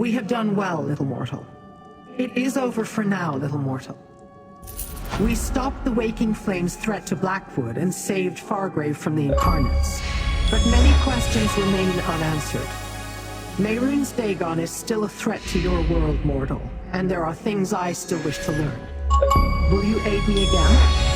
We have done well, little mortal. It is over for now, little mortal. We stopped the Waking Flame's threat to Blackwood and saved Fargrave from the Incarnates. But many questions remain unanswered. Mehrunes Dagon is still a threat to your world, mortal, and there are things I still wish to learn. Will you aid me again?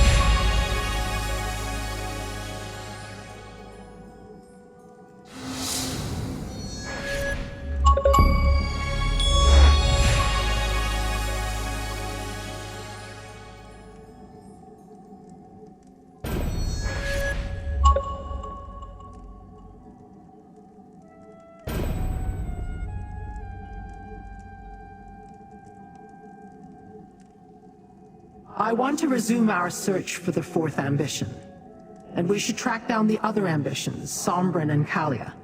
I want to resume our search for the fourth ambition. And we should track down the other ambitions, Sombren and Calia.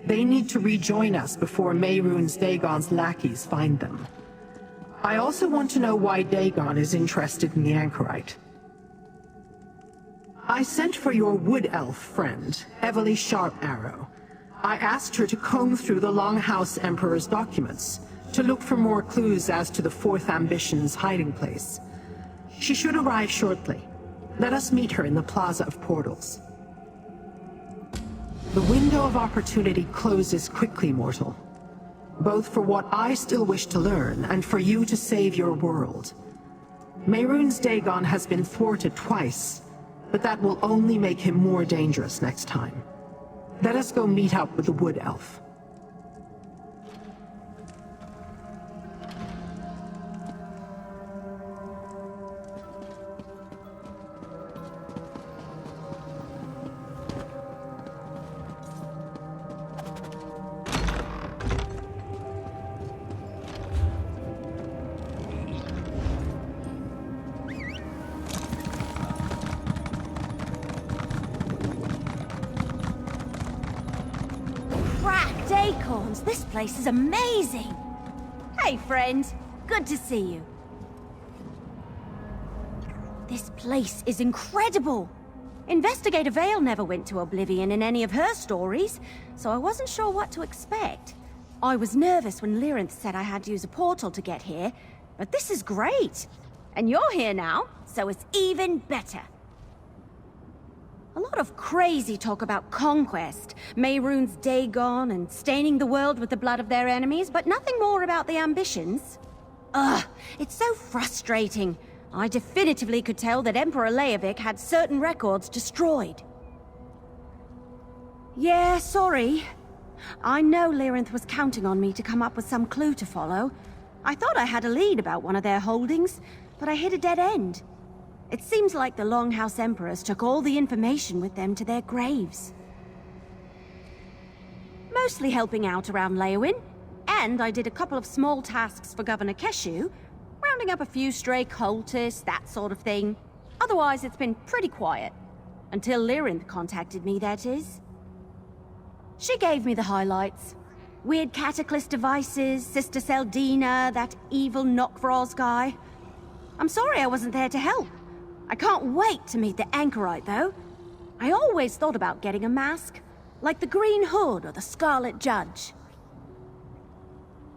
They need to rejoin us before Mehrunes Dagon's lackeys find them. I also want to know why Dagon is interested in the Anchorite. I sent for your wood elf friend, Evely Sharp-Arrow. I asked her to comb through the Longhouse Emperor's documents, to look for more clues as to the fourth ambition's hiding place. She should arrive shortly. Let us meet her in the Plaza of Portals. The window of opportunity closes quickly, mortal. Both for what I still wish to learn, and for you to save your world. Mehrunes Dagon has been thwarted twice, but that will only make him more dangerous next time. Let us go meet up with the Wood Elf. Acorns, this place is amazing! Hey friend, good to see you. This place is incredible! Investigator Vale never went to Oblivion in any of her stories, so I wasn't sure what to expect. I was nervous when Lyranth said I had to use a portal to get here, but this is great! And you're here now, so it's even better. A lot of crazy talk about conquest, Mehrunes Dagon, and staining the world with the blood of their enemies, but nothing more about the ambitions. Ugh, it's so frustrating. I definitively could tell that Emperor Leovic had certain records destroyed. Yeah, sorry. I know Lyranth was counting on me to come up with some clue to follow. I thought I had a lead about one of their holdings, but I hit a dead end. It seems like the Longhouse Emperors took all the information with them to their graves. Mostly helping out around Leowin, and I did a couple of small tasks for Governor Keshu, rounding up a few stray cultists, that sort of thing. Otherwise, it's been pretty quiet. Until Lyranth contacted me, that is. She gave me the highlights. Weird Cataclysm devices, Sister Seldina, that evil Nokvroz guy. I'm sorry I wasn't there to help. I can't wait to meet the Anchorite, though. I always thought about getting a mask, like the Green Hood or the Scarlet Judge.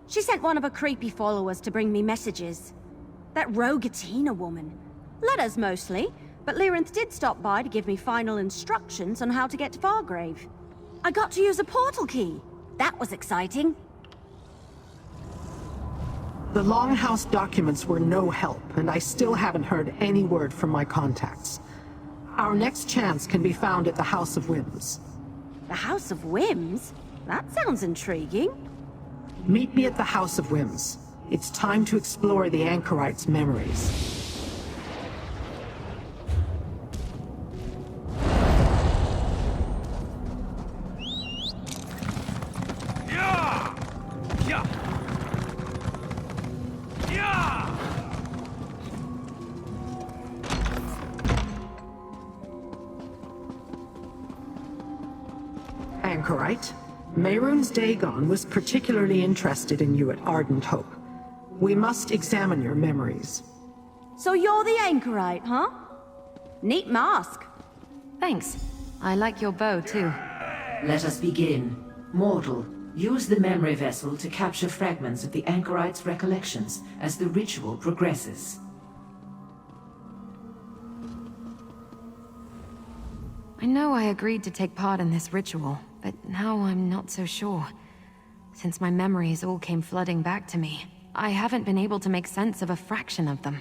She sent one of her creepy followers to bring me messages. That Rogatina woman. Letters mostly, but Lyranth did stop by to give me final instructions on how to get to Fargrave. I got to use a portal key. That was exciting. The Longhouse documents were no help, and I still haven't heard any word from my contacts. Our next chance can be found at the House of Whims. The House of Whims? That sounds intriguing. Meet me at the House of Whims. It's time to explore the Anchorite's memories. Anchorite, Mehrunes Dagon was particularly interested in you at Ardent Hope. We must examine your memories. So you're the Anchorite, huh? Neat mask. Thanks. I like your bow, too. Let us begin. Mortal, Use the memory vessel to capture fragments of the Anchorite's recollections as the ritual progresses. I know I agreed to take part in this ritual, but now I'm not so sure. Since my memories all came flooding back to me, I haven't been able to make sense of a fraction of them.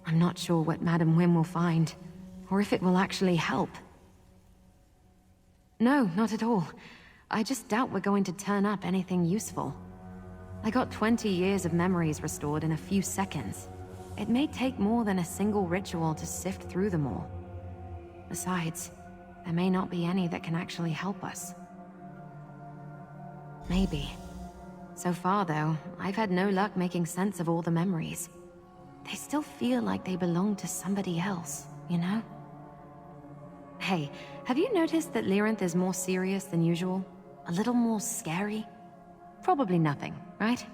I'm not sure what Madam Wim will find, or if it will actually help. No, not at all. I just doubt we're going to turn up anything useful. I got 20 years of memories restored in a few seconds. It may take more than a single ritual to sift through them all. Besides, there may not be any that can actually help us. Maybe. So far, though, I've had no luck making sense of all the memories. They still feel like they belong to somebody else, you know? Hey, have you noticed that Lyranth is more serious than usual? A little more scary? Probably nothing, right?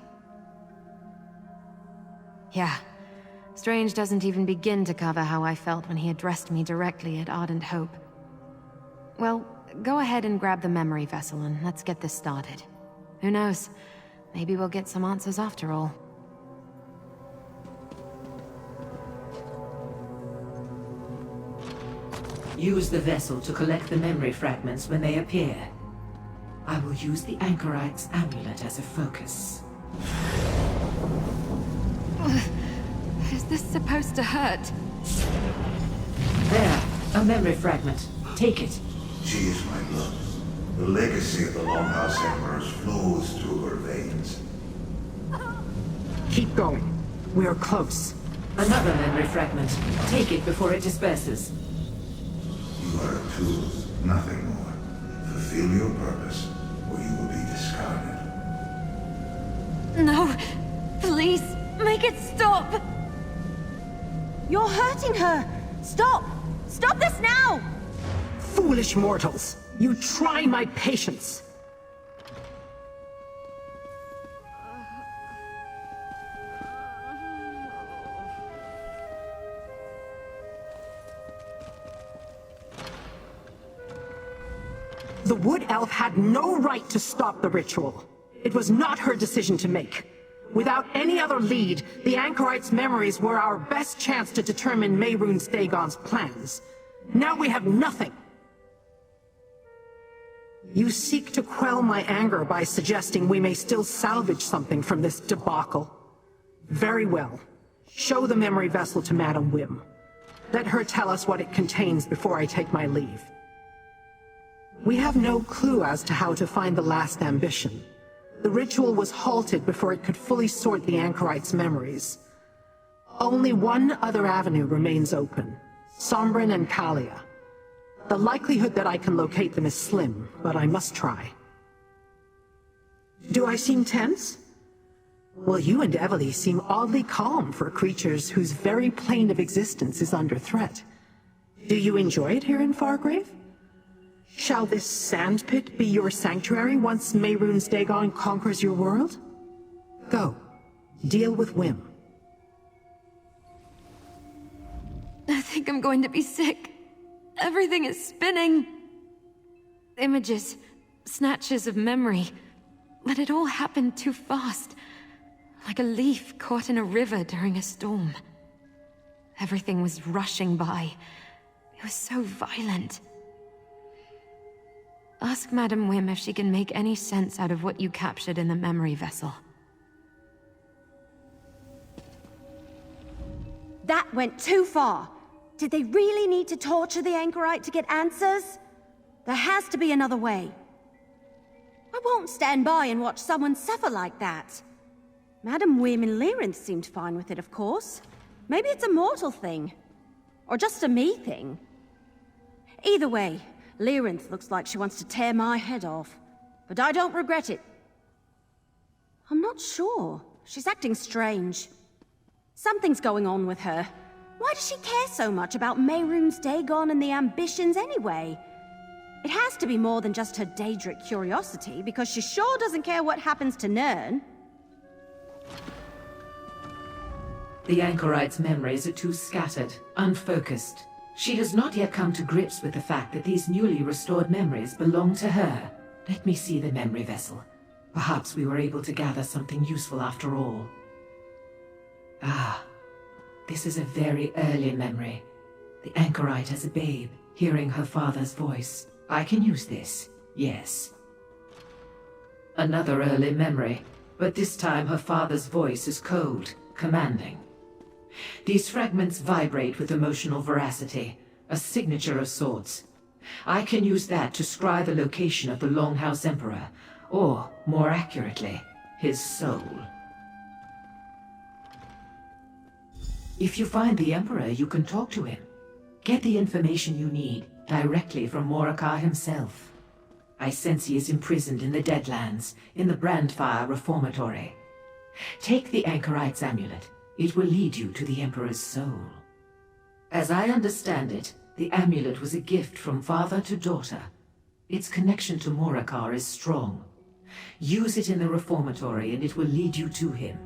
Yeah. Strange doesn't even begin to cover how I felt when he addressed me directly at Ardent Hope. Well, go ahead and grab the memory vessel and let's get this started. Who knows? Maybe we'll get some answers after all. Use the vessel to collect the memory fragments when they appear. I will use the Anchorite's amulet as a focus. Is this supposed to hurt? There, a memory fragment. Take it. She is my blood. The legacy of the Longhouse Emperors flows through her veins. Keep going. We're close. Another memory fragment. Take it before it disperses. You are a tool, nothing more. Fulfill your purpose, or you will be discarded. No! Please, make it stop! You're hurting her! Stop! Stop this now! Foolish mortals! You try my patience! The Wood Elf had no right to stop the ritual. It was not her decision to make. Without any other lead, the Anchorite's memories were our best chance to determine Mehrunes Dagon's plans. Now we have nothing. You seek to quell my anger by suggesting we may still salvage something from this debacle. Very well. Show the memory vessel to Madam Wim. Let her tell us what it contains before I take my leave. We have no clue as to how to find the last ambition. The ritual was halted before it could fully sort the Anchorite's memories. Only one other avenue remains open: Sombren and Calia. The likelihood that I can locate them is slim, but I must try. Do I seem tense? Well, you and Evely seem oddly calm for creatures whose very plane of existence is under threat. Do you enjoy it here in Fargrave? Shall this sandpit be your sanctuary once Mehrunes Dagon conquers your world? Go. Deal with Wim. I think I'm going to be sick. Everything is spinning. Images, snatches of memory. But it all happened too fast. Like a leaf caught in a river during a storm. Everything was rushing by. It was so violent. Ask Madam Wim if she can make any sense out of what you captured in the memory vessel. That went too far. Did they really need to torture the Anchorite to get answers? There has to be another way. I won't stand by and watch someone suffer like that. Madam Wim and Lyranth seemed fine with it, of course. Maybe it's a mortal thing. Or just a me thing. Either way, Lyranth looks like she wants to tear my head off. But I don't regret it. I'm not sure. She's acting strange. Something's going on with her. Why does she care so much about Mehrunes Dagon and the ambitions anyway? It has to be more than just her Daedric curiosity, because she sure doesn't care what happens to Nirn. The Anchorite's memories are too scattered, unfocused. She has not yet come to grips with the fact that these newly restored memories belong to her. Let me see the memory vessel. Perhaps we were able to gather something useful after all. Ah, this is a very early memory. The anchorite as a babe, hearing her father's voice. I can use this, yes. Another early memory, but this time her father's voice is cold, commanding. These fragments vibrate with emotional veracity, a signature of sorts. I can use that to scry the location of the Longhouse Emperor, or, more accurately, his soul. If you find the Emperor, you can talk to him. Get the information you need, directly from Moraka himself. I sense he is imprisoned in the Deadlands, in the Brandfire Reformatory. Take the Anchorite's amulet. It will lead you to the Emperor's soul. As I understand it, the amulet was a gift from father to daughter. Its connection to Moraka is strong. Use it in the Reformatory and it will lead you to him.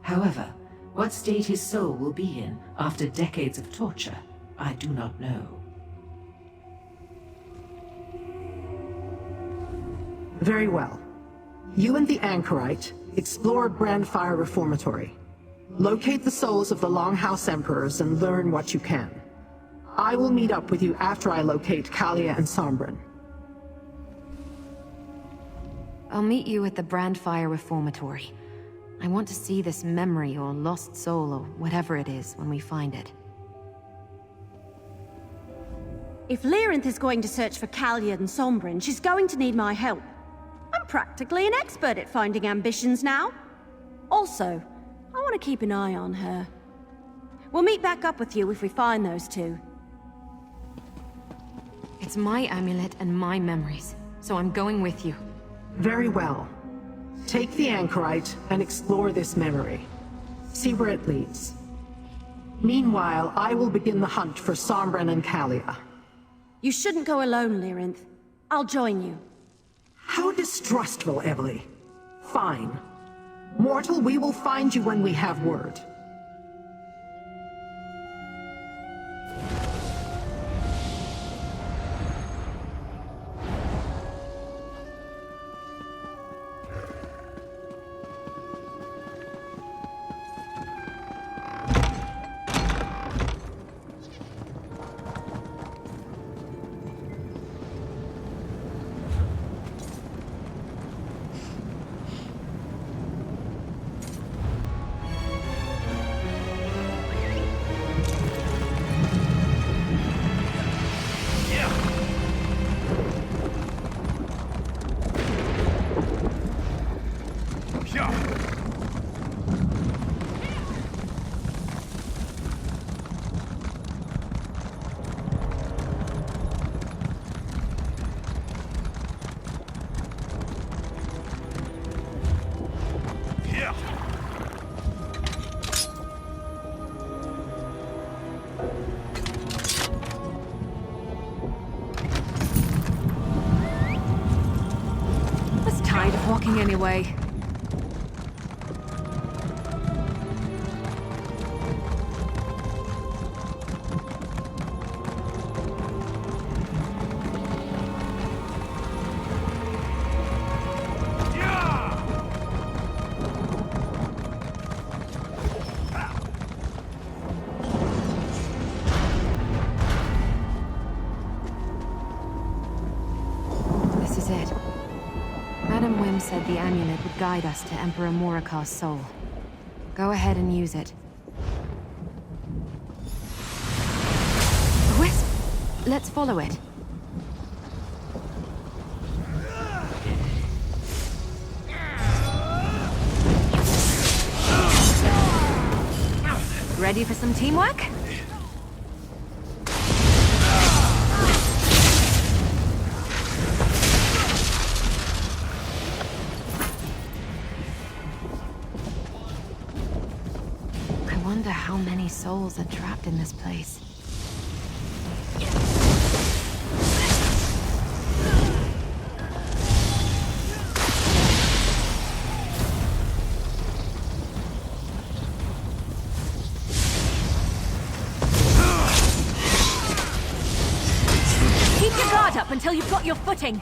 However, what state his soul will be in after decades of torture, I do not know. Very well. You and the Anchorite explore Brandfire Reformatory. Locate the souls of the Longhouse Emperors and learn what you can. I will meet up with you after I locate Calia and Sombren. I'll meet you at the Brandfire Reformatory. I want to see this memory or lost soul or whatever it is when we find it. If Lyranth is going to search for Calia and Sombren, she's going to need my help. I'm practically an expert at finding ambitions now. Also, I want to keep an eye on her. We'll meet back up with you if we find those two. It's my amulet and my memories, so I'm going with you. Very well. Take the Anchorite and explore this memory. See where it leads. Meanwhile, I will begin the hunt for Sombren and Calia. You shouldn't go alone, Lyranth. I'll join you. How distrustful, Evely. Fine. Mortal, we will find you when we have word. Walking anyway. This is it. Madame Wim said the amulet would guide us to Emperor Moraka's soul. Go ahead and use it. A wisp! Let's follow it. Ready for some teamwork? How many souls are trapped in this place? Keep your guard up until you've got your footing.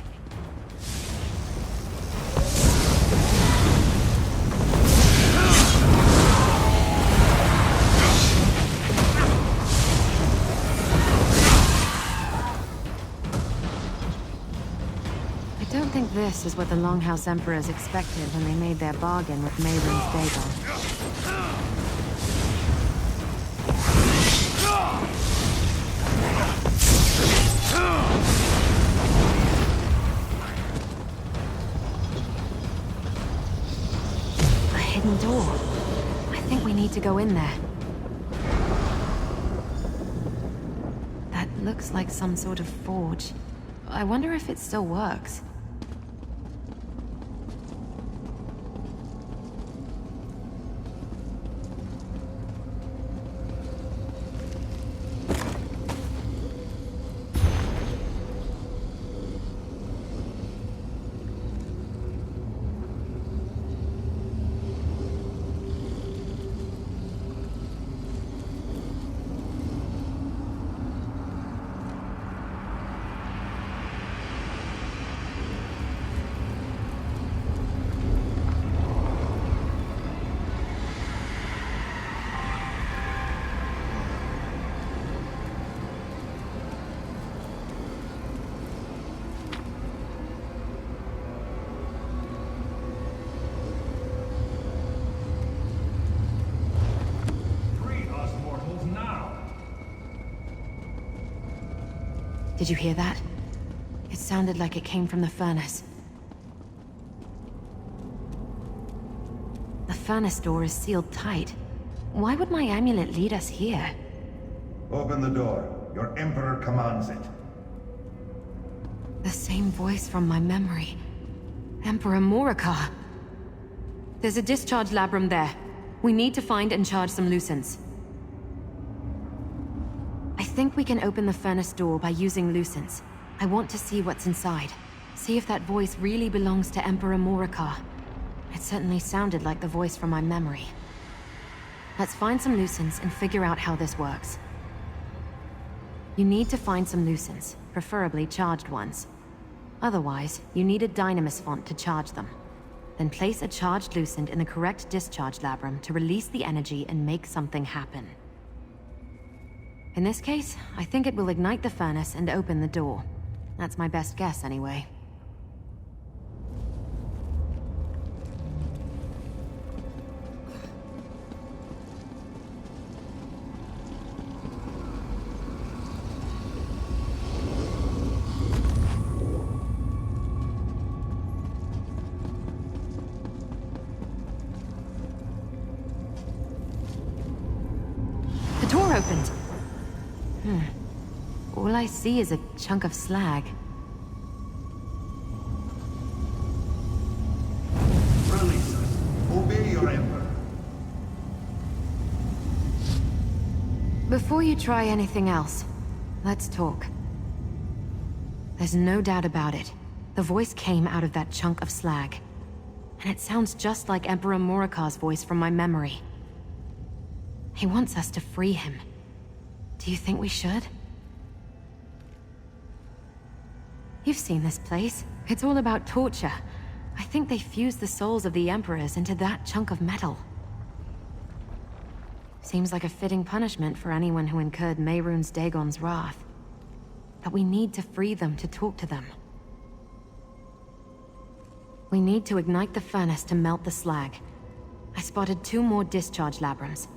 This is what the Longhouse Emperors expected when they made their bargain with Mehrunes Dagon. A hidden door. I think we need to go in there. That looks like some sort of forge. I wonder if it still works. Did you hear that? It sounded like it came from the furnace. The furnace door is sealed tight. Why would my amulet lead us here? Open the door. Your Emperor commands it. The same voice from my memory. Emperor Morikar. There's a discharge labrum there. We need to find and charge some lucents. I think we can open the furnace door by using lucents. I want to see what's inside. See if that voice really belongs to Emperor Morikar. It certainly sounded like the voice from my memory. Let's find some lucents and figure out how this works. You need to find some lucents, preferably charged ones. Otherwise, you need a dynamis font to charge them. Then place a charged lucent in the correct discharge labrum to release the energy and make something happen. In this case, I think it will ignite the furnace and open the door. That's my best guess, anyway. The door opened! All I see is a chunk of slag. Release us. Obey your Emperor. Before you try anything else, let's talk. There's no doubt about it. The voice came out of that chunk of slag. And it sounds just like Emperor Morikar's voice from my memory. He wants us to free him. Do you think we should? You've seen this place. It's all about torture. I think they fused the souls of the Emperors into that chunk of metal. Seems like a fitting punishment for anyone who incurred Mehrunes Dagon's wrath. But we need to free them to talk to them. We need to ignite the furnace to melt the slag. I spotted 2 more discharge labrums.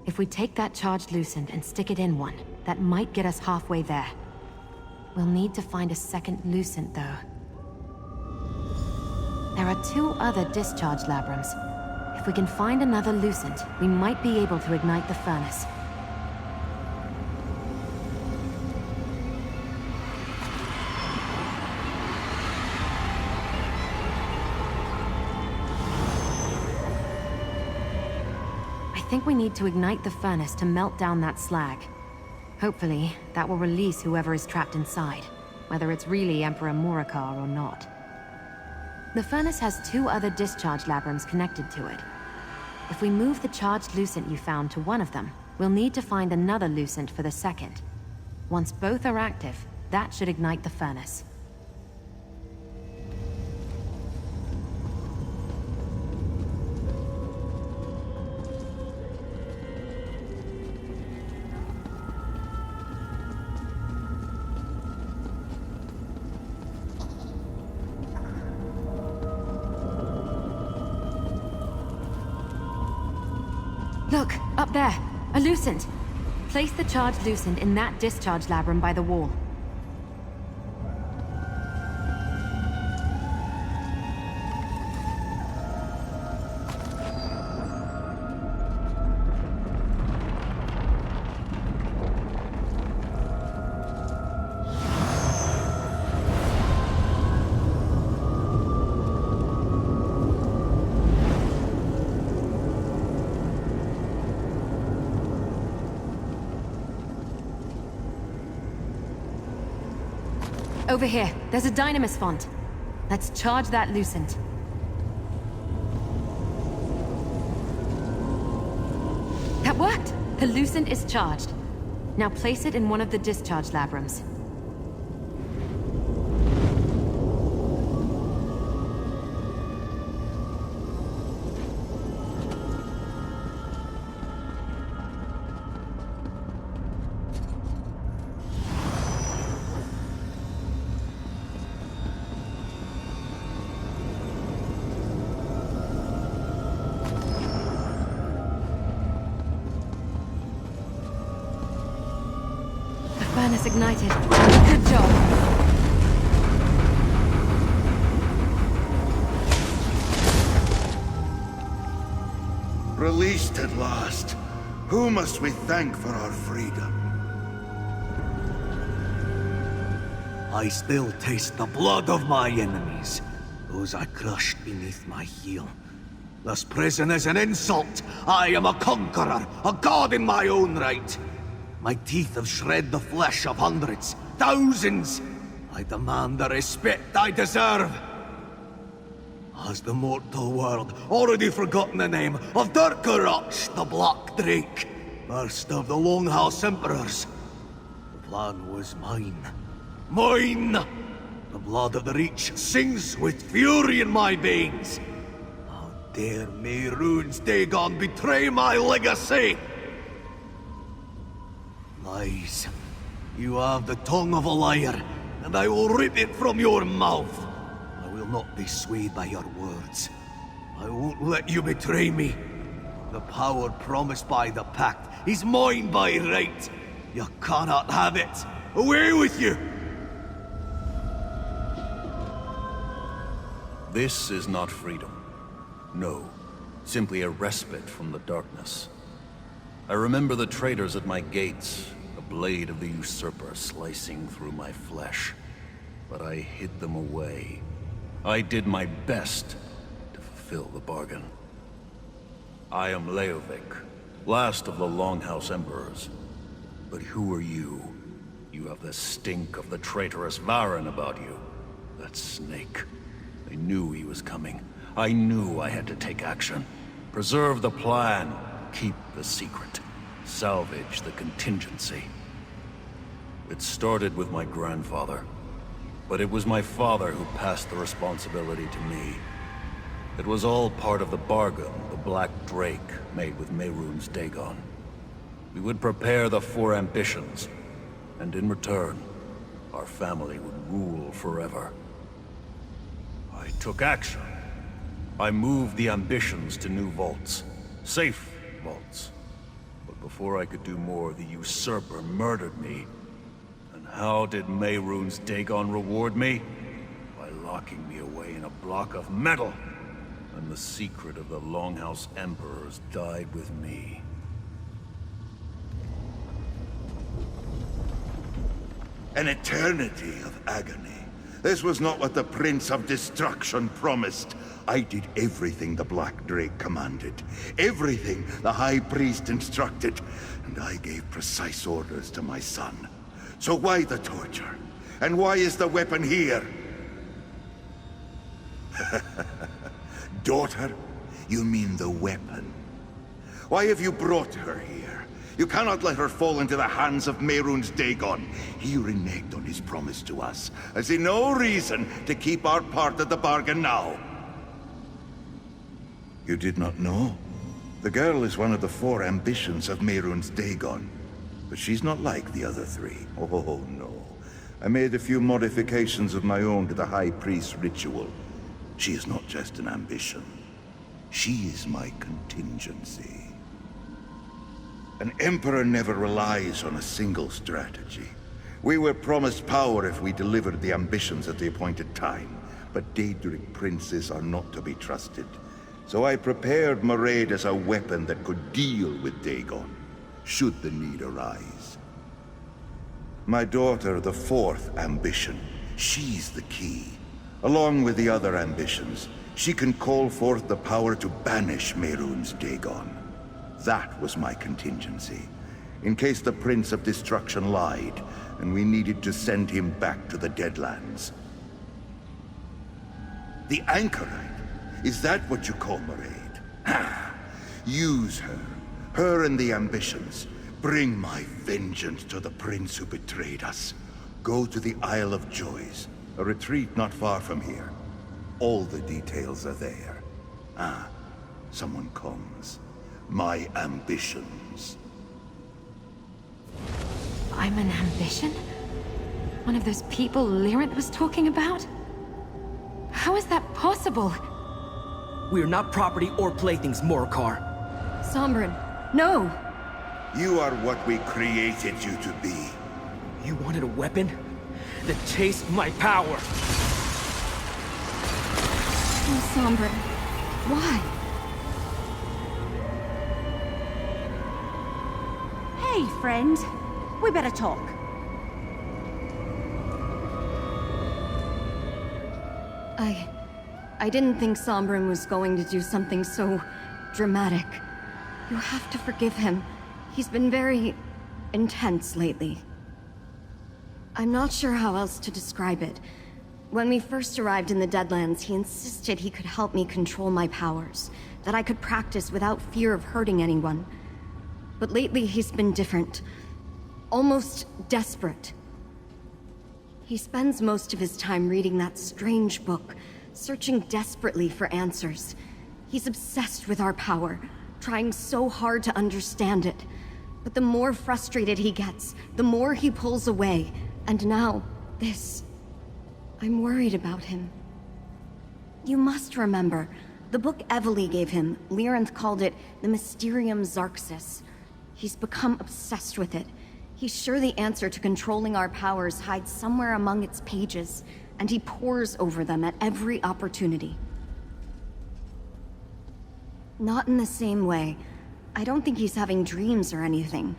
If we take that charged lucent and stick it in one, that might get us halfway there. We'll need to find a second lucent, though. There are 2 other discharge labrums. If we can find another lucent, we might be able to ignite the furnace. I think we need to ignite the furnace to melt down that slag. Hopefully, that will release whoever is trapped inside, whether it's really Emperor Morikar or not. The furnace has 2 other discharge labrums connected to it. If we move the charged lucent you found to one of them, we'll need to find another lucent for the second. Once both are active, that should ignite the furnace. Look, up there. A Lucent. Place the charged Lucent in that discharge labrum by the wall. Over here, there's a dynamis font. Let's charge that Lucent. That worked! The Lucent is charged. Now place it in one of the discharge labrums. Furnace ignited. Good job. Released at last. Who must we thank for our freedom? I still taste the blood of my enemies, those I crushed beneath my heel. This prison is an insult. I am a conqueror, a god in my own right. My teeth have shred the flesh of hundreds, thousands. I demand the respect I deserve. Has the mortal world already forgotten the name of Dirk-Roch, the Black Drake, first of the Longhouse Emperors? The plan was mine. Mine! The blood of the Reach sings with fury in my veins. How dare Mehrunes Dagon betray my legacy? Lies. You have the tongue of a liar, and I will rip it from your mouth. I will not be swayed by your words. I won't let you betray me. The power promised by the Pact is mine by right. You cannot have it. Away with you! This is not freedom. No, simply a respite from the darkness. I remember the traitors at my gates, the blade of the usurper slicing through my flesh. But I hid them away. I did my best to fulfill the bargain. I am Leovic, last of the Longhouse Emperors. But who are you? You have the stink of the traitorous Varen about you. That snake. I knew he was coming. I knew I had to take action. Preserve the plan. Keep the secret. Salvage the contingency. It started with my grandfather. But it was my father who passed the responsibility to me. It was all part of the bargain the Black Drake made with Mehrunes Dagon. We would prepare the four ambitions, and in return, our family would rule forever. I took action. I moved the ambitions to new vaults. Safe vaults. But before I could do more, the usurper murdered me. And how did Mehrunes Dagon reward me? By locking me away in a block of metal. And the secret of the Longhouse Emperors died with me. An eternity of agony. This was not what the Prince of Destruction promised. I did everything the Black Drake commanded. Everything the High Priest instructed. And I gave precise orders to my son. So why the torture? And why is the weapon here? Daughter? You mean the weapon? Why have you brought her here? You cannot let her fall into the hands of Mehrunes Dagon. He reneged on his promise to us. I see no reason to keep our part of the bargain now. You did not know? The girl is one of the four ambitions of Mehrunes Dagon. But she's not like the other three. Oh, no. I made a few modifications of my own to the High Priest's ritual. She is not just an ambition. She is my contingency. An emperor never relies on a single strategy. We were promised power if we delivered the ambitions at the appointed time, but Daedric princes are not to be trusted. So I prepared Mairead as a weapon that could deal with Dagon, should the need arise. My daughter, the fourth ambition, she's the key. Along with the other ambitions, she can call forth the power to banish Mehrunes Dagon. That was my contingency, in case the Prince of Destruction lied, and we needed to send him back to the Deadlands. The Anchorite? Is that what you call Mairead? Ha! Use her. Her and the ambitions. Bring my vengeance to the prince who betrayed us. Go to the Isle of Joys, a retreat not far from here. All the details are there. Ah, someone comes. My ambitions. I'm an ambition? One of those people Lyranth was talking about? How is that possible? We are not property or playthings, Morcar. Sombren, no! You are what we created you to be. You wanted a weapon? Then taste my power! Oh, Sombren. Why? Hey, friend. We better talk. I didn't think Sombren was going to do something so dramatic. You have to forgive him. He's been very intense lately. I'm not sure how else to describe it. When we first arrived in the Deadlands, he insisted he could help me control my powers, that I could practice without fear of hurting anyone. But lately he's been different. Almost desperate. He spends most of his time reading that strange book, searching desperately for answers. He's obsessed with our power, trying so hard to understand it. But the more frustrated he gets, the more he pulls away. And now, this... I'm worried about him. You must remember, the book Evely gave him, Lyranth called it the Mysterium Xarxis. He's become obsessed with it. He's sure the answer to controlling our powers hides somewhere among its pages, and he pores over them at every opportunity. Not in the same way. I don't think he's having dreams or anything.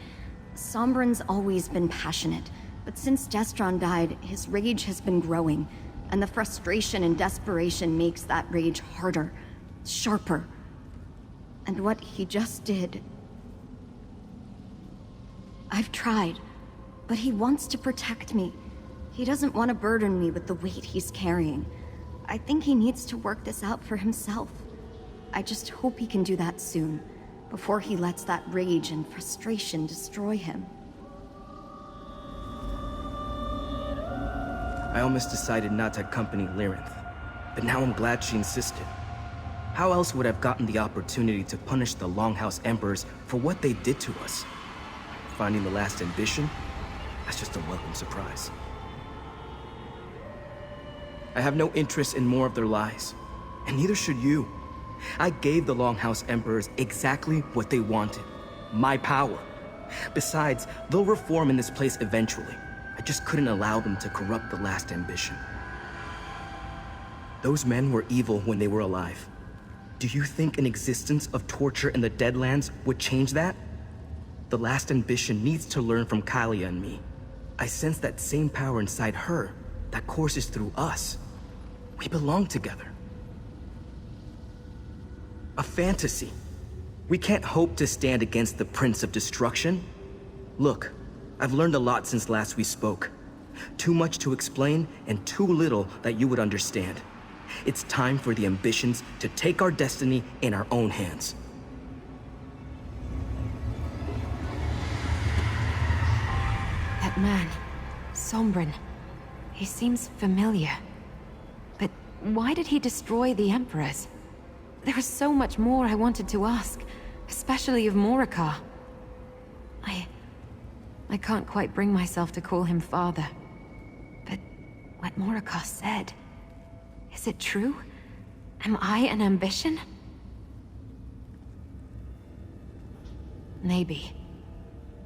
Sombren's always been passionate, but since Destron died, his rage has been growing, and the frustration and desperation makes that rage harder, sharper. And what he just did... I've tried, but he wants to protect me. He doesn't want to burden me with the weight he's carrying. I think he needs to work this out for himself. I just hope he can do that soon, before he lets that rage and frustration destroy him. I almost decided not to accompany Lyranth, but now I'm glad she insisted. How else would I have gotten the opportunity to punish the Longhouse Emperors for what they did to us? Finding the last ambition? That's just a welcome surprise. I have no interest in more of their lies, and neither should you. I gave the Longhouse Emperors exactly what they wanted, my power. Besides, they'll reform in this place eventually. I just couldn't allow them to corrupt the last ambition. Those men were evil when they were alive. Do you think an existence of torture in the Deadlands would change that? The last ambition needs to learn from Calia and me. I sense that same power inside her that courses through us. We belong together. A fantasy. We can't hope to stand against the Prince of Destruction. Look, I've learned a lot since last we spoke. Too much to explain and too little that you would understand. It's time for the ambitions to take our destiny in our own hands. That man, Sombren, he seems familiar. But why did he destroy the Emperors? There was so much more I wanted to ask, especially of Morcar. I can't quite bring myself to call him father. But what Morcar said, is it true? Am I an ambition? Maybe.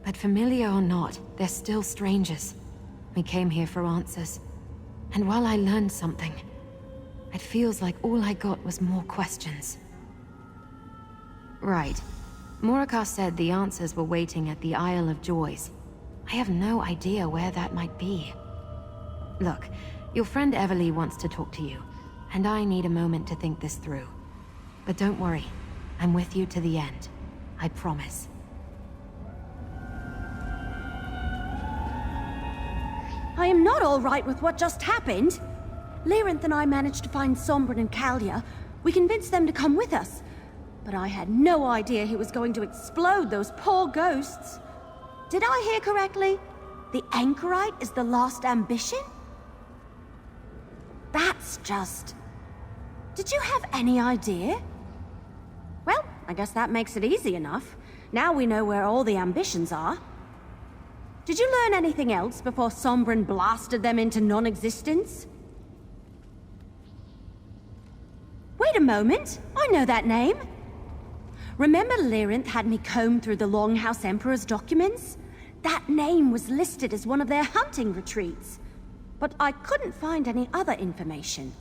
But familiar or not, they're still strangers. We came here for answers. And while I learned something, it feels like all I got was more questions. Right. Morakar said the answers were waiting at the Isle of Joys. I have no idea where that might be. Look, your friend Everly wants to talk to you, and I need a moment to think this through. But don't worry, I'm with you to the end. I promise. I am not all right with what just happened. Lyranth and I managed to find Sombren and Calia. We convinced them to come with us. But I had no idea he was going to explode those poor ghosts. Did I hear correctly? The Anchorite is the last ambition? That's just... Did you have any idea? Well, I guess that makes it easy enough. Now we know where all the ambitions are. Did you learn anything else before Sombren blasted them into non-existence? Wait a moment, I know that name. Remember Lyranth had me comb through the Longhouse Emperor's documents? That name was listed as one of their hunting retreats. But I couldn't find any other information.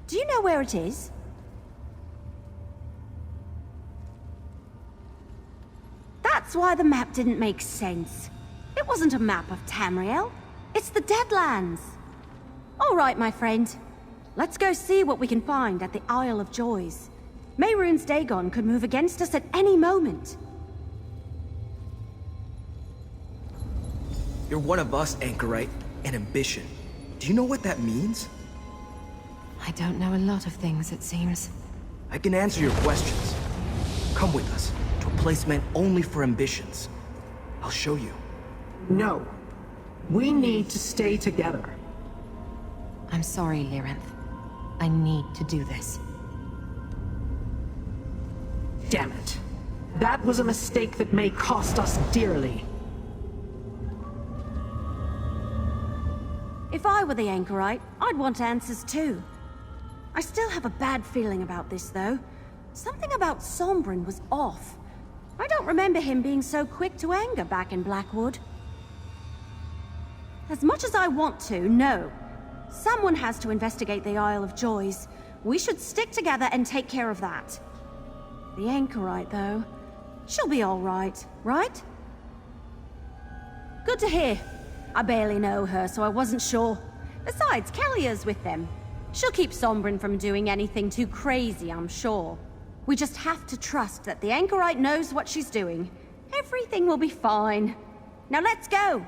Do you know where it is? That's why the map didn't make sense. It wasn't a map of Tamriel. It's the Deadlands. All right, my friend. Let's go see what we can find at the Isle of Joys. Mehrunes Dagon could move against us at any moment. You're one of us, Anchorite, and ambition. Do you know what that means? I don't know a lot of things, it seems. I can answer your questions. Come with us, to a place meant only for ambitions. I'll show you. No. We need to stay together. I'm sorry, Lyranth. I need to do this. Damn it. That was a mistake that may cost us dearly. If I were the Anchorite, I'd want answers too. I still have a bad feeling about this, though. Something about Sombren was off. I don't remember him being so quick to anger back in Blackwood. As much as I want to, no. Someone has to investigate the Isle of Joys. We should stick together and take care of that. The Anchorite, though, she'll be all right, right? Good to hear. I barely know her, so I wasn't sure. Besides, Calia's with them. She'll keep Sombren from doing anything too crazy, I'm sure. We just have to trust that the Anchorite knows what she's doing. Everything will be fine. Now let's go!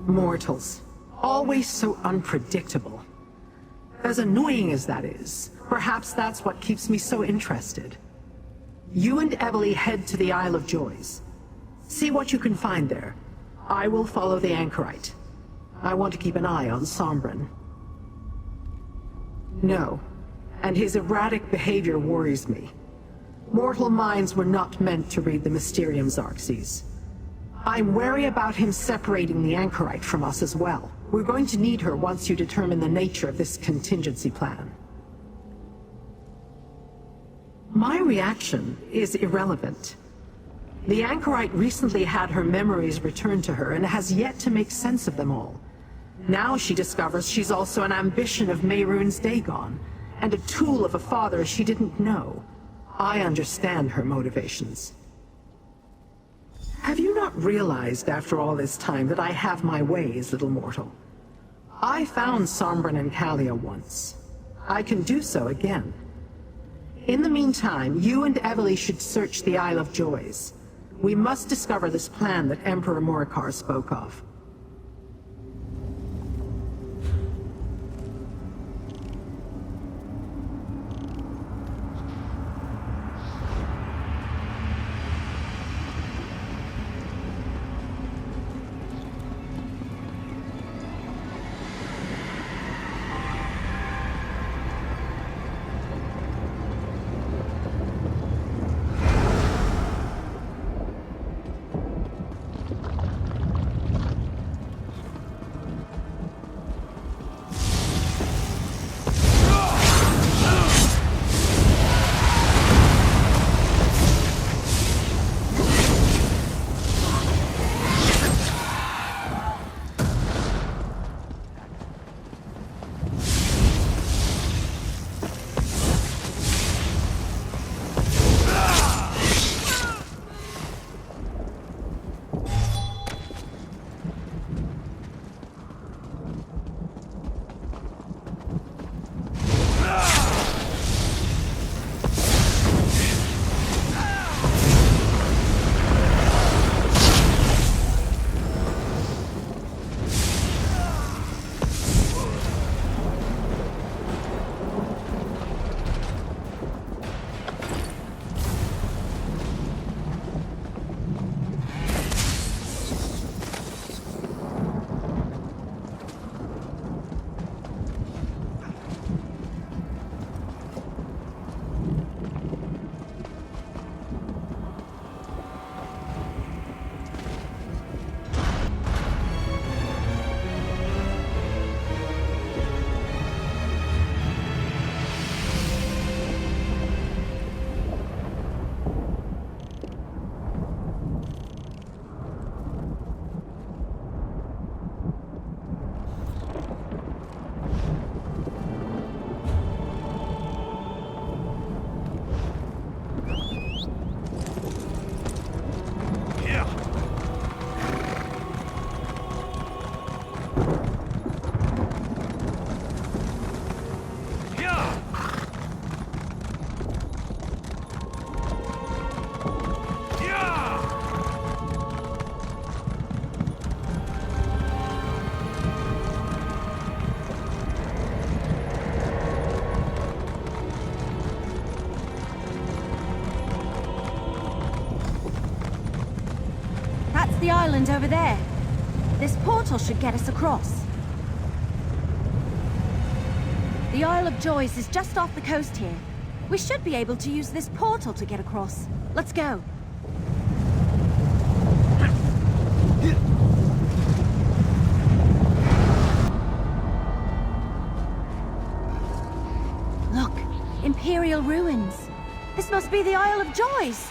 Mortals. Always so unpredictable. As annoying as that is, perhaps that's what keeps me so interested. You and Everly head to the Isle of Joys. See what you can find there. I will follow the Anchorite. I want to keep an eye on Sombren. No, and his erratic behavior worries me. Mortal minds were not meant to read the Mysterium, Xarxes. I'm wary about him separating the Anchorite from us as well. We're going to need her once you determine the nature of this contingency plan. My reaction is irrelevant. The Anchorite recently had her memories returned to her and has yet to make sense of them all. Now she discovers she's also an ambition of Mehrunes Dagon, and a tool of a father she didn't know. I understand her motivations. Have you not realized after all this time that I have my ways, little mortal? I found Sombren and Calia once. I can do so again. In the meantime, you and Everly should search the Isle of Joys. We must discover this plan that Emperor Morakar spoke of. the island over there. This portal should get us across. The Isle of Joys is just off the coast here. We should be able to use this portal to get across. Let's go. Look, Imperial ruins. This must be the Isle of Joys.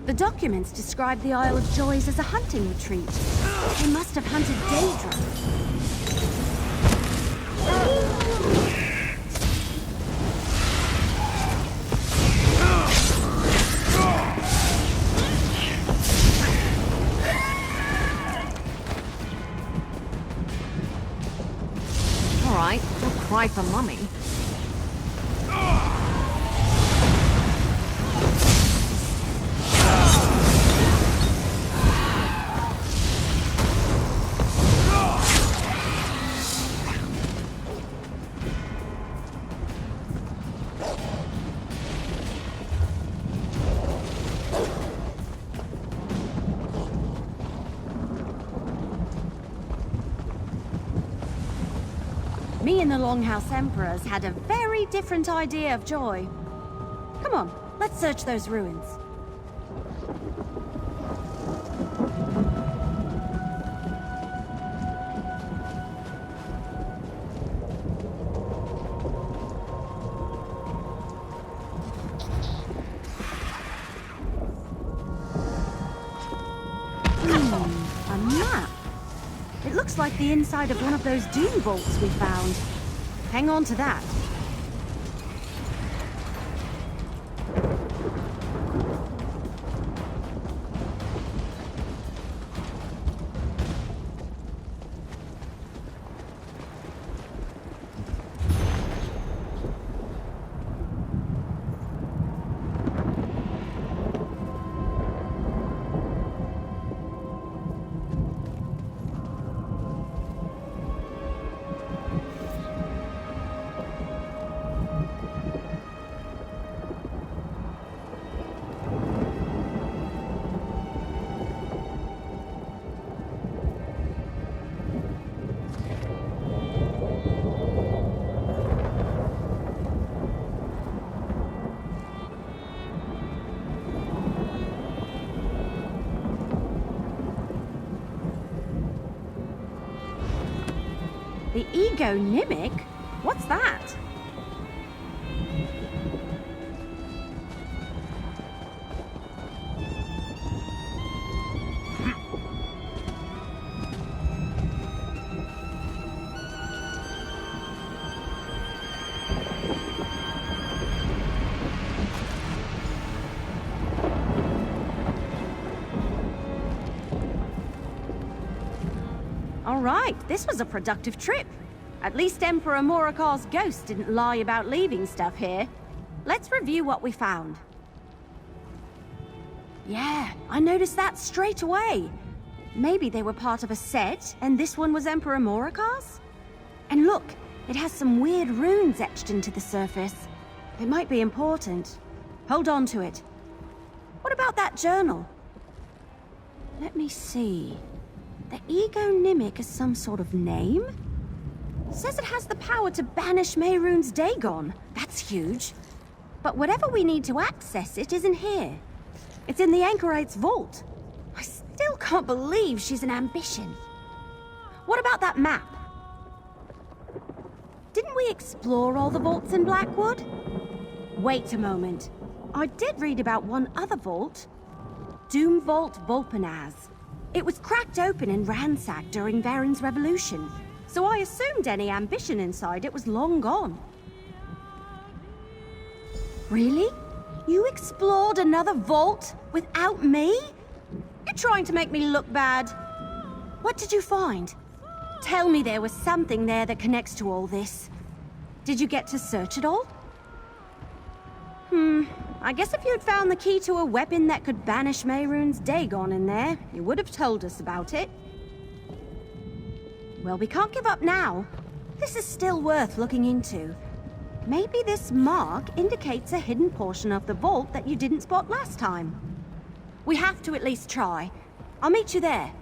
The documents describe the Isle of Joys as a hunting retreat. They must have hunted Daedra. All right, don't cry for Mummy. Me and the Longhouse Emperors had a very different idea of joy. Come on, let's search those ruins. A map. It looks like the inside of one of those doom vaults we found. Hang on to that. The Ego Nimic? What's that? All right, this was a productive trip. At least Emperor Morikar's ghost didn't lie about leaving stuff here. Let's review what we found. Yeah, I noticed that straight away. Maybe they were part of a set, and this one was Emperor Morikar's? And look, it has some weird runes etched into the surface. It might be important. Hold on to it. What about that journal? Let me see. The Ego Nimic is some sort of name? Says it has the power to banish Mehrunes Dagon. That's huge. But whatever we need to access it isn't here. It's in the Anchorite's vault. I still can't believe she's an ambition. What about that map? Didn't we explore all the vaults in Blackwood? Wait a moment. I did read about one other vault. Doom Vault Volpanaz. It was cracked open and ransacked during Varen's revolution, so I assumed any ambition inside it was long gone. Really? You explored another vault without me? You're trying to make me look bad. What did you find? Tell me there was something there that connects to all this. Did you get to search it all? I guess if you'd found the key to a weapon that could banish Mehrunes Dagon in there, you would have told us about it. Well, we can't give up now. This is still worth looking into. Maybe this mark indicates a hidden portion of the vault that you didn't spot last time. We have to at least try. I'll meet you there.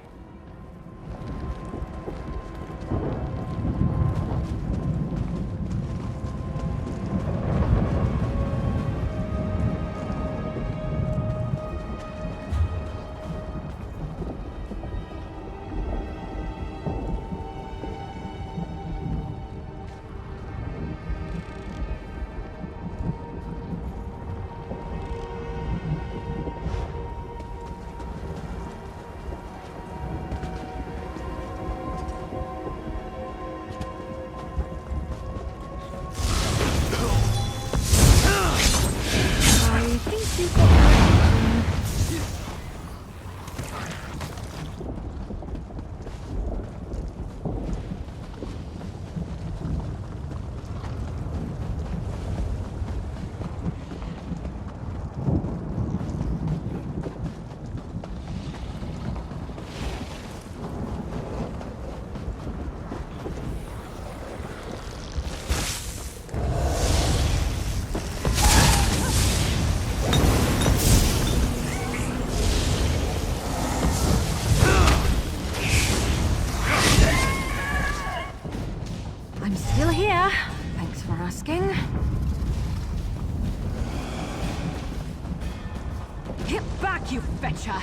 Get back, you fetcher!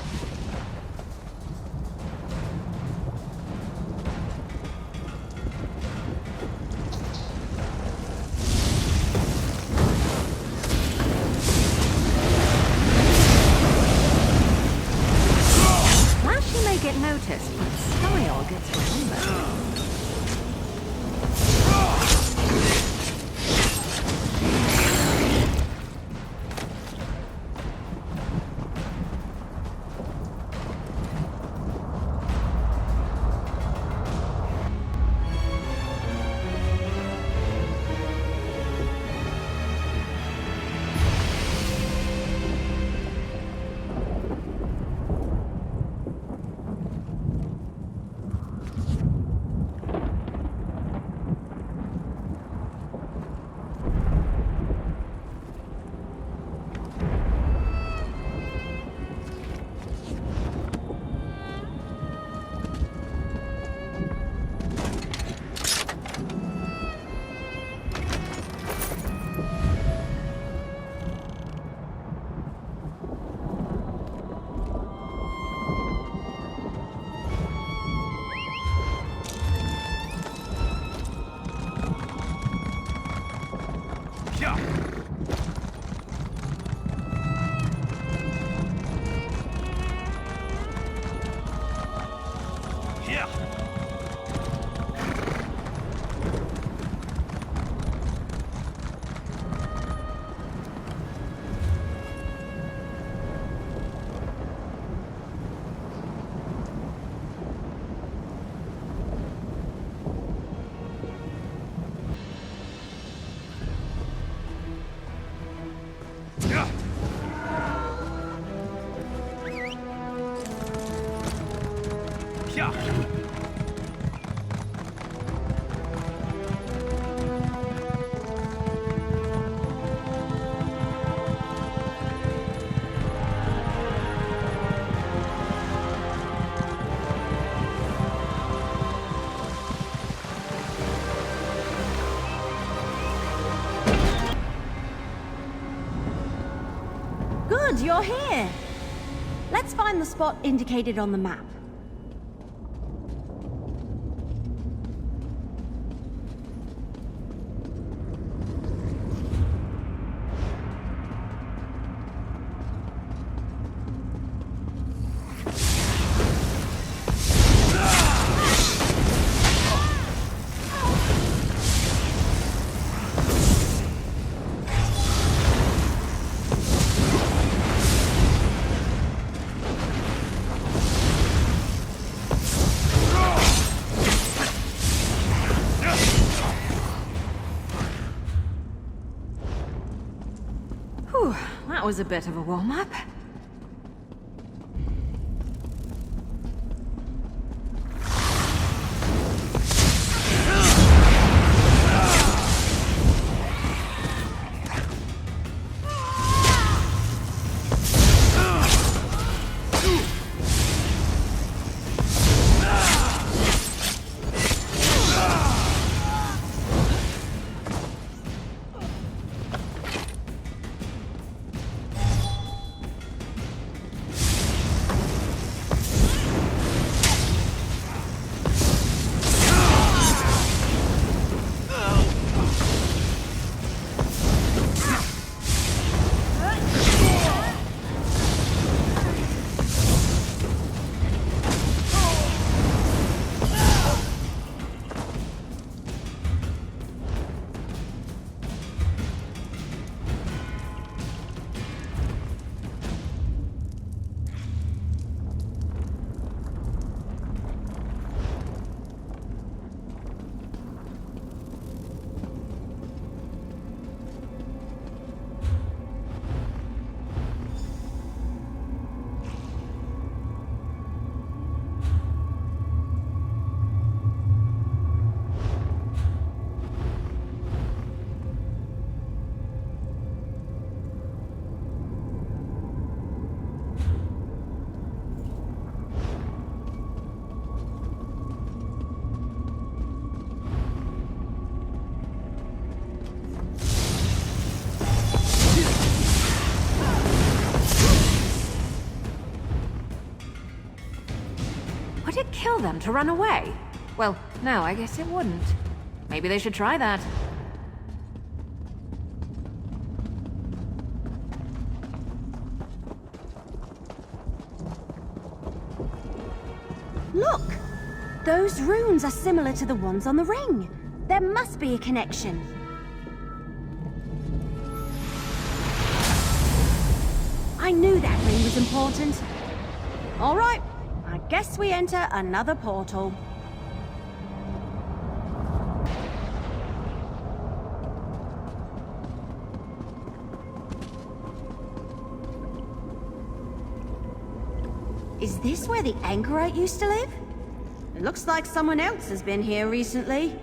Flashy may get noticed, but style gets remembered. Good, you're here. Let's find the spot indicated on the map. Whew, that was a bit of a warm-up. Would it kill them to run away? Well, no, I guess it wouldn't. Maybe they should try that. Look! Those runes are similar to the ones on the ring. There must be a connection. I knew that ring was important. All right, I guess we enter another portal. Is this where the Anchorite used to live? It looks like someone else has been here recently.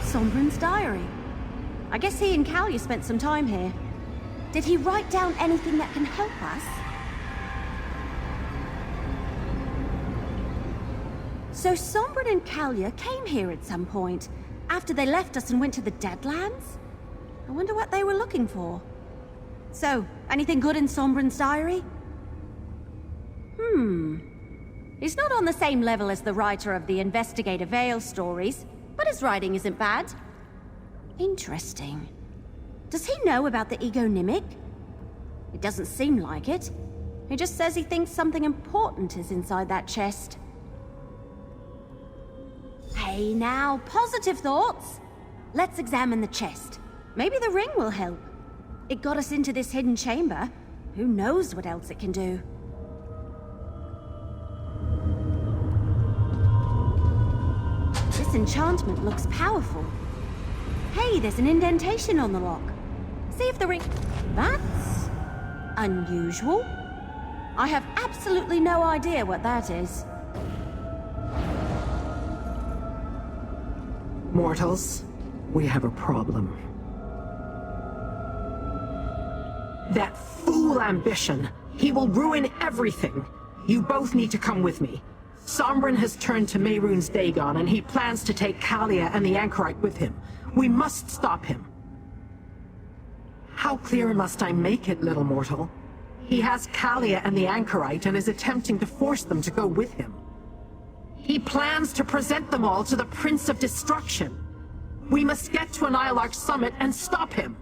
Sombren's diary. I guess he and Calia spent some time here. Did he write down anything that can help us? So Sombren and Calia came here at some point, after they left us and went to the Deadlands? I wonder what they were looking for. So, anything good in Sombren's diary? He's not on the same level as the writer of the Investigator Vale stories, but his writing isn't bad. Interesting. Does he know about the Egonymic? It doesn't seem like it. He just says he thinks something important is inside that chest. Hey now, positive thoughts! Let's examine the chest. Maybe the ring will help. It got us into this hidden chamber. Who knows what else it can do? This enchantment looks powerful. Hey, there's an indentation on the lock. See if the ring... That's... unusual. I have absolutely no idea what that is. Mortals, we have a problem. That fool ambition. He will ruin everything. You both need to come with me. Sombren has turned to Mehrunes Dagon, and he plans to take Calia and the Anchorite with him. We must stop him. How clear must I make it, little mortal? He has Calia and the Anchorite and is attempting to force them to go with him. He plans to present them all to the Prince of Destruction. We must get to an Ilarch summit and stop him.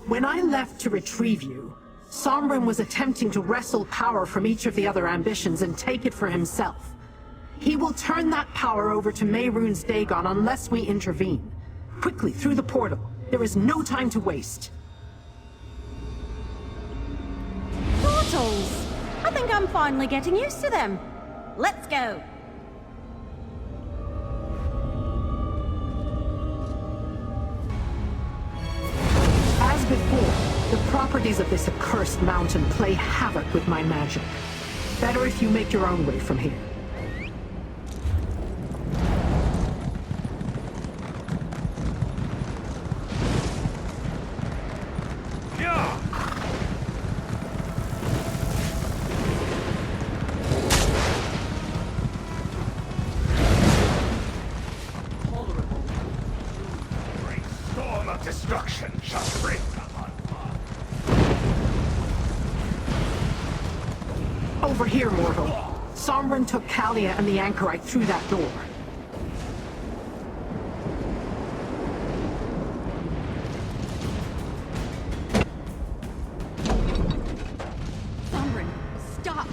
When I left to retrieve you, Sombren was attempting to wrestle power from each of the other ambitions and take it for himself. He will turn that power over to Mehrunes Dagon unless we intervene. Quickly, through the portal. There is no time to waste. Portals! I think I'm finally getting used to them. Let's go. As before, the properties of this accursed mountain play havoc with my magic. Better if you make your own way from here. Destruction shall break upon Over here, mortal. Sombren took Calia and the Anchorite through that door. Sombren, stop!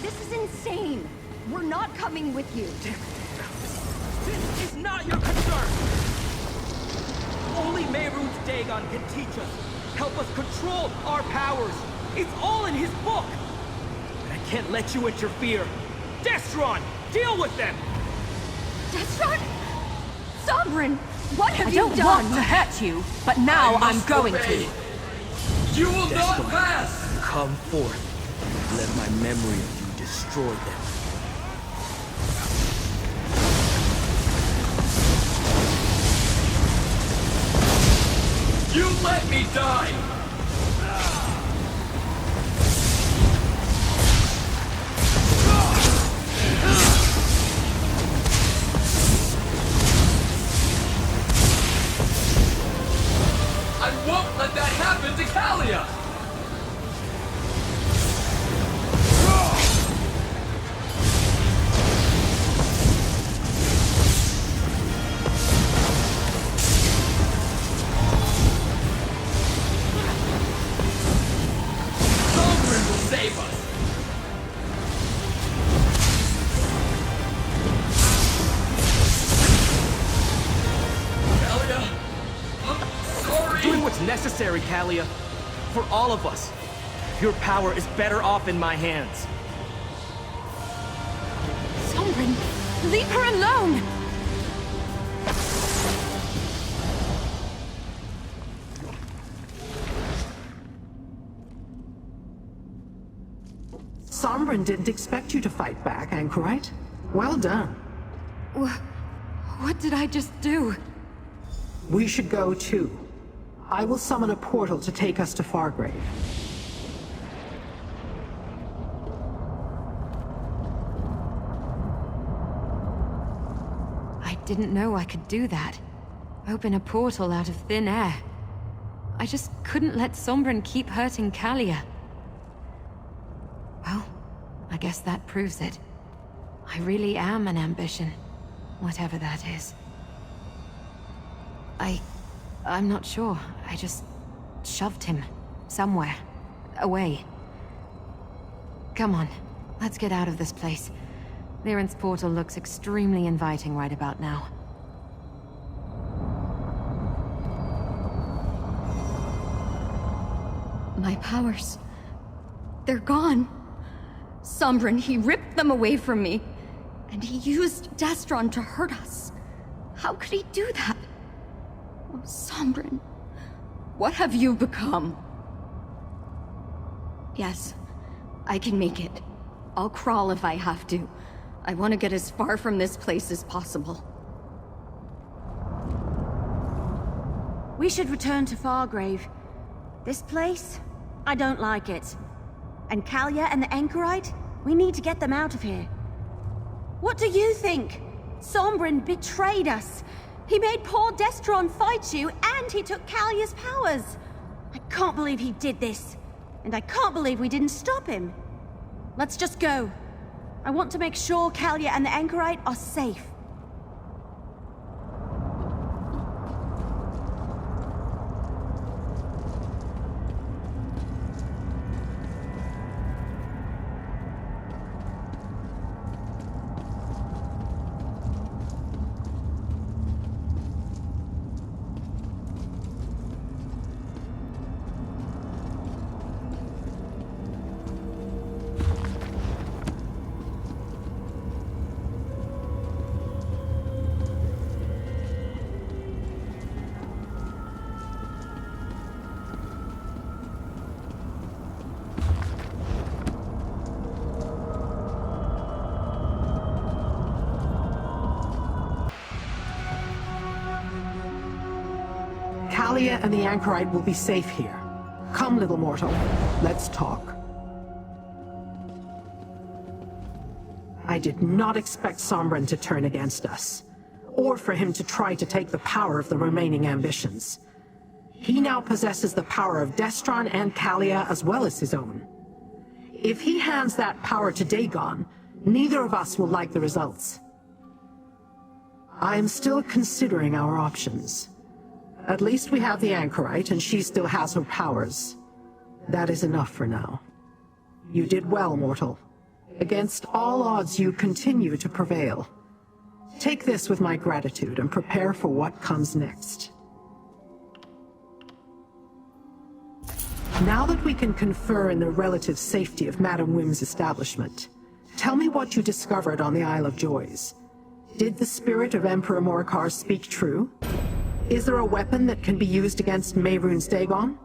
This is insane! We're not coming with you! This is not your concern! Only Mehrunes Dagon can teach us, help us control our powers. It's all in his book. And I can't let you interfere. Destron, deal with them! Destron? Sombren, what have I you don't done? want to hurt you, but now I'm going to. You will not Destron, pass! Come forth. Let my memory of you destroy them. You let me die! I won't let that happen to Calia! Sombren will save us! Calia, I'm sorry! Doing what's necessary, Calia. For all of us. Your power is better off in my hands. Sombren, leave her alone! Sombren didn't expect you to fight back, Anchorite. Well done. What did I just do? We should go too. I will summon a portal to take us to Fargrave. I didn't know I could do that. Open a portal out of thin air. I just couldn't let Sombren keep hurting Calia. Well, I guess that proves it. I really am an ambition, whatever that is. I'm not sure. I just shoved him somewhere, away. Come on, let's get out of this place. Lyranth's portal looks extremely inviting right about now. My powers. They're gone. Sombren, he ripped them away from me. And he used Destron to hurt us. How could he do that? Oh, Sombren, what have you become? Yes, I can make it. I'll crawl if I have to. I want to get as far from this place as possible. We should return to Fargrave. This place? I don't like it. And Calia and the Anchorite? We need to get them out of here. What do you think? Sombren betrayed us. He made poor Destron fight you, and he took Calia's powers. I can't believe he did this. And I can't believe we didn't stop him. Let's just go. I want to make sure Calia and the Anchorite are safe. Calia and the Anchorite will be safe here. Come, little mortal. Let's talk. I did not expect Sombren to turn against us, or for him to try to take the power of the remaining ambitions. He now possesses the power of Destron and Calia as well as his own. If he hands that power to Dagon, neither of us will like the results. I am still considering our options. At least we have the Anchorite, and she still has her powers. That is enough for now. You did well, mortal. Against all odds, you continue to prevail. Take this with my gratitude and prepare for what comes next. Now that we can confer in the relative safety of Madame Wim's establishment, tell me what you discovered on the Isle of Joys. Did the spirit of Emperor Morcar speak true? Is there a weapon that can be used against Mehrunes Dagon?